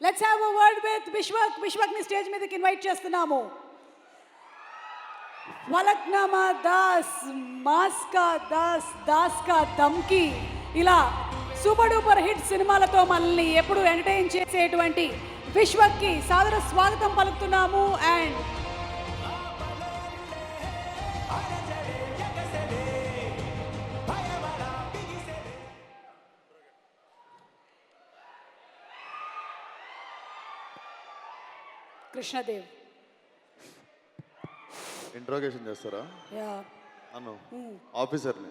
Let's have a word with విశ్వక్ని stage మీదకి invite చేస్తున్నాము. వలక్నామా దాస్, మాస్కా దాస్, దాస్ కా దమ్కి, ఇలా సూపర్ డూపర్ హిట్ సినిమాలతో మనల్ని ఎప్పుడు ఎంటర్టైన్ చేసేటువంటి విశ్వక్కి సాదర స్వాగతం పలుకుతున్నాము. అండ్ కృష్ణదేవ్ ఇంట్రోగేషన్ చేస్తారా? యా అను ఆఫీసర్ని.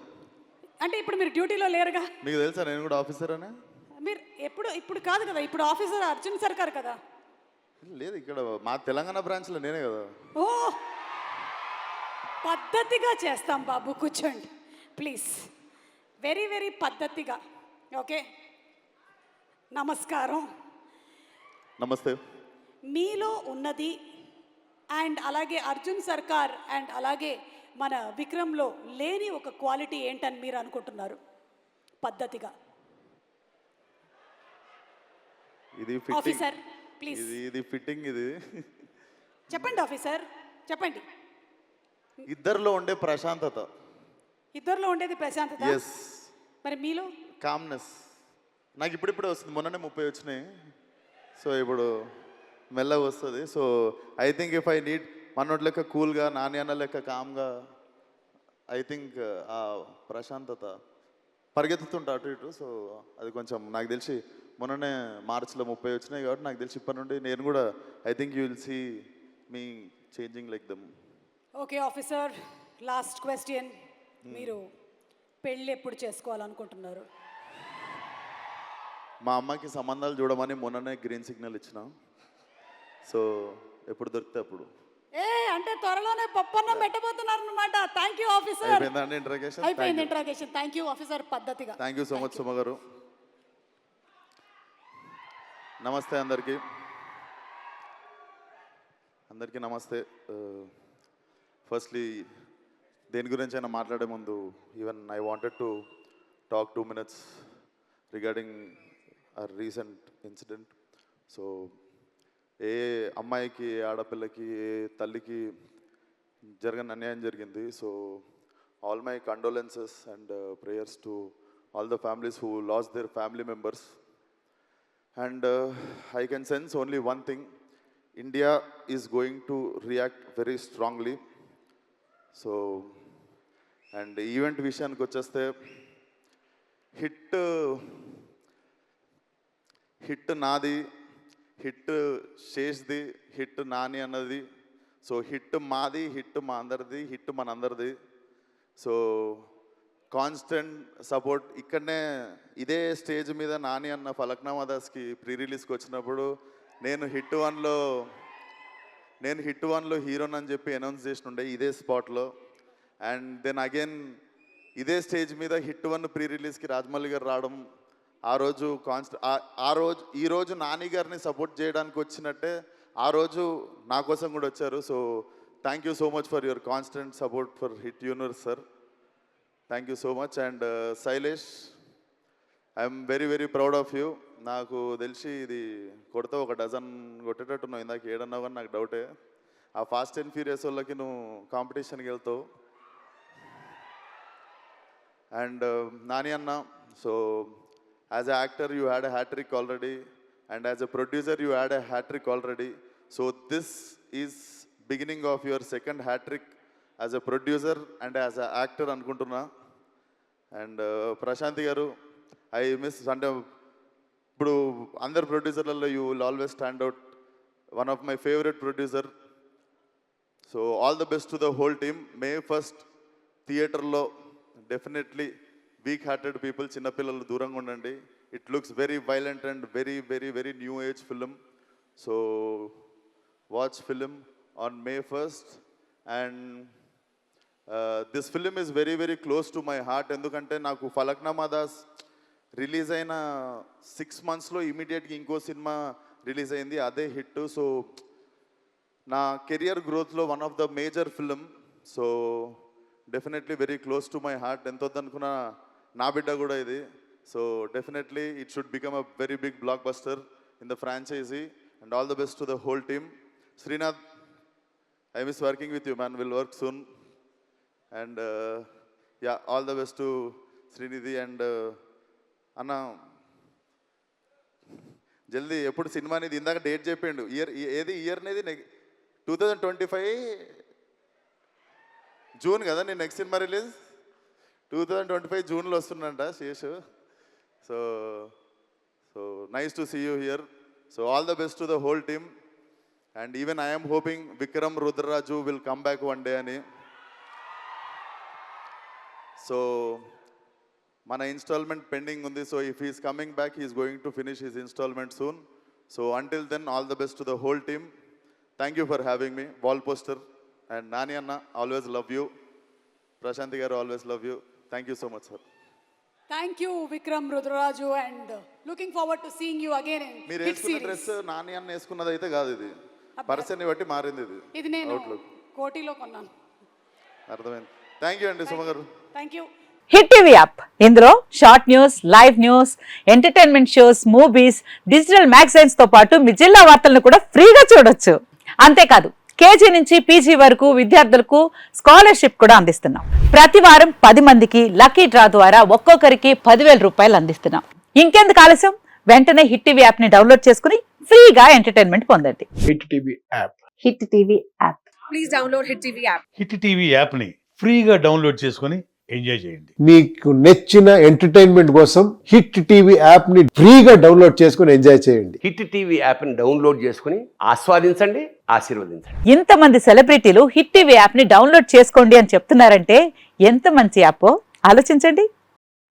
అంటే ఇప్పుడు మీరు డ్యూటీలో లేరుగా. మీకు తెలుసా నేను కూడా ఆఫీసర్ అని? మీరు ఇప్పుడు కాదు కదా, ఇప్పుడు ఆఫీసర్ అర్జున్ సర్కార్ కదా. లేదు, ఇక్కడ మా తెలంగాణ బ్రాంచ్లో నేనే కదా. ఓ పద్ధతిగా చేస్తాం బాబు, కూర్చోండి ప్లీజ్. వెరీ వెరీ పద్ధతిగా. ఓకే, నమస్కారం. నమస్తే. మీలో ఉన్నది అండ్ అలాగే అర్జున్ సర్కార్ అండ్ అలాగే మన విక్రమ్లో లేని ఒక క్వాలిటీ ఏంటని మీరు అనుకుంటున్నారు? పద్ధతిగా. ఇది ఆఫీసర్ ప్లీజ్. ఇది ఫిట్టింగ్. ఇది చెప్పండి ఆఫీసర్, చెప్పండి. ఇద్దరిలో ఉండే ప్రశాంతత. ఇద్దరిలో ఉండేది ప్రశాంతత. ఎస్. మరి మీలో? కామ్నెస్. నాకు ఇప్పుడిప్పుడే వస్తుంది, మొన్ననే 30 వచ్చినాయి. సో ఇప్పుడు మెల్లగా వస్తుంది. So I think if I need మనోటి లెక్క కూల్గా, నాని అన్న లెక్క కామ్గా, ఐ థింక్ ఆ ప్రశాంతత పరిగెత్తుతుంటా అటు ఇటు. సో అది కొంచెం నాకు తెలిసి మొన్ననే మార్చిలో 30 వచ్చినాయి కాబట్టి నాకు తెలిసి ఇప్పటి నుండి నేను కూడా I think you will see me changing like them. Okay officer, last question. మీరు పెళ్ళి ఎప్పుడు చేసుకోవాలనుకుంటున్నారు? మా అమ్మకి సంబంధాలు చూడమని మొన్ననే గ్రీన్ సిగ్నల్ ఇచ్చిన. సో ఎప్పుడు దొరికితే అప్పుడు. అంటే త్వరలోనే పప్పన్నం పెట్టబోతున్నారు అనమాట. Thank you officer. అయిపోయిందండి ఇంట్రాగేషన్? అయిపోయింది ఇంట్రాగేషన్. థ్యాంక్ యూ ఆఫీసర్, పద్ధతిగా. Thank you so much Suma గారు. నమస్తే అందరికీ. అందరికీ నమస్తే. ఫస్ట్లీ దేని గురించి అయినా మాట్లాడే ముందు even I wanted to talk 2 minutes regarding a recent incident. So ఏ అమ్మాయికి, ఆడపిల్లకి, ఏ తల్లికి జరగని అన్యాయం జరిగింది. So all my condolences and prayers to all the families who lost their family members. And I can sense only one thing, India is going to react very strongly. So and event విషయానికి వచ్చేస్తే hit నాది, hit శేష్ది, hit Nani అన్నది. So hit మాది, hit మా అందరిది, hit మనందరిది. So constant support. ఇక్కడనే ఇదే స్టేజ్ మీద నాని అన్న ఫలక్నామా దాస్కి ప్రీ రిలీజ్కి వచ్చినప్పుడు నేను హిట్ వన్లో హీరోని అని చెప్పి అనౌన్స్ చేసినుండే ఇదే స్పాట్లో. అండ్ దెన్ అగైన్ ఇదే స్టేజ్ మీద హిట్ 1 ప్రీ రిలీజ్కి రాజమౌళి గారు రావడం, ఈరోజు నాని గారిని సపోర్ట్ చేయడానికి వచ్చినట్టే ఆ రోజు నా కోసం కూడా వచ్చారు. So thank you so much for your constant support for hit universe sir. Thank you so much. And Shailesh, I'm very very proud of you. నాకు తెలిసి ఇది కొడితే ఒక డజన్ కొట్టేటట్టున్నావు. ఇందాక ఏడన్నావు కానీ నాకు డౌటే. ఆ ఫాస్ట్ అండ్ ఫ్యూరియస్ వాళ్ళకి నువ్వు కాంపిటీషన్కి వెళ్తావు. అండ్ నాని అన్న, so as an actor you had a hat trick already, and as a producer you had a hat trick already. So this is beginning of your second hat trick as a producer and as an actor anukuntunna. And Prashanthi garu, I miss అంటే ఇప్పుడు అందరు ప్రొడ్యూసర్లలో you will always stand out, one of my favorite producer. So all the best to the whole team. May 1st థియేటర్లో definitely weak hearted people, చిన్నపిల్లలు దూరంగా ఉండండి. It looks very violent and very very very new age film. So watch film on May 1st. And this film is very very close to my heart. ఎందుకంటే నాకు Falaknuma Das release అయిన 6 monthsలో ఇమీడియట్గా ఇంకో cinema release అయింది, అదే హిట్. సో నా career గ్రోత్లో one of the major film. So definitely very close to my heart. ఎంత వద్దనుకున్నా నా బిడ్డ కూడా ఇది. So definitely it should become a very big blockbuster. in the franchisee, and all the best to the whole team. Srinath, I miss working with you, man. We'll work soon. And yeah, all the best to Srinidhi and Anna. జల్దీ ఎప్పుడు cinema అనేది ఇందాక date చెప్పిండు ఏది year అనేది 2025 June కదా నేను next cinema release 2025 జూన్లో వస్తుందంట Seshu so nice to see you here so all the best to the whole team and even I'm hoping Vikram Rudraraju will come back one day అని సో మన ఇన్స్టాల్మెంట్ పెండింగ్ ఉంది so if he's coming back he's going to finish his installment soon so until then all the best to the whole team thank you for having me wall poster and Nani అన్న always love you Prashanti గారు always love you thank you so much sir thank you Vikram Rudraraju and looking forward to seeing you again in మీరు వేసుకున్న dress Nani అన్న వేసుకున్నది అయితే కాదు ఇది పర్సన్ని బట్టి మారింది ఇది నేను కోటిలో కొన్నాను అర్థమైంది థ్యాంక్ యూ అండి Suma garu thank you hit TV app ఇందులో short news, live news, entertainment shows, movies, digital magazines తో పాటు మీ జిల్లా వార్తలను కూడా ఫ్రీగా చూడొచ్చు. అంతేకాదు కేజీ నుంచి పీజీ వరకు విద్యార్థులకు స్కాలర్షిప్ కూడా అందిస్తున్నాం. ప్రతి వారం 10 మందికి లక్కీ డ్రా ద్వారా ఒక్కొక్కరికి 10,000 రూపాయలు అందిస్తున్నాం. ఇంకెందుకు ఆలస్యం, వెంటనే హిట్ టీవీ యాప్ ని డౌన్లోడ్ చేసుకుని ఫ్రీగా ఎంటర్టైన్మెంట్ పొందండి. Hit TV app. Hit TV app. Please download hit TV app. Hit TV యాప్ని ఫ్రీగా డౌన్లోడ్ చేసుకొని ఎంజాయ్ చేయండి. మీకు నచ్చిన ఎంటర్టైన్మెంట్ కోసం హిట్ టీవీ యాప్ ని ఫ్రీగా డౌన్లోడ్ చేసుకుని ఎంజాయ్ చేయండి. హిట్ టీవీ యాప్ని డౌన్లోడ్ చేసుకుని ఆస్వాదించండి, ఆశీర్వదించండి. ఇంతమంది సెలబ్రిటీలు హిట్ టీవీ యాప్ ని డౌన్లోడ్ చేసుకోండి అని చెప్తున్నారంటే ఎంత మంచి యాప్ ఆలోచించండి.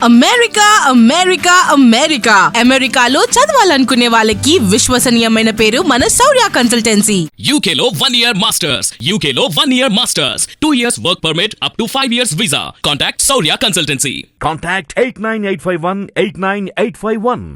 అమెరికా అమెరికా అమెరికా అమెరికాలో చదవాలనుకునే వాళ్ళకి విశ్వసనీయమైన పేరు మన శౌర్య కన్సల్టెన్సీ. UK లో 1 year masters, UK లో 1 year masters, 2 years work permit up to 5 years visa. Contact Saurya Consultancy. Contact 89851 89851.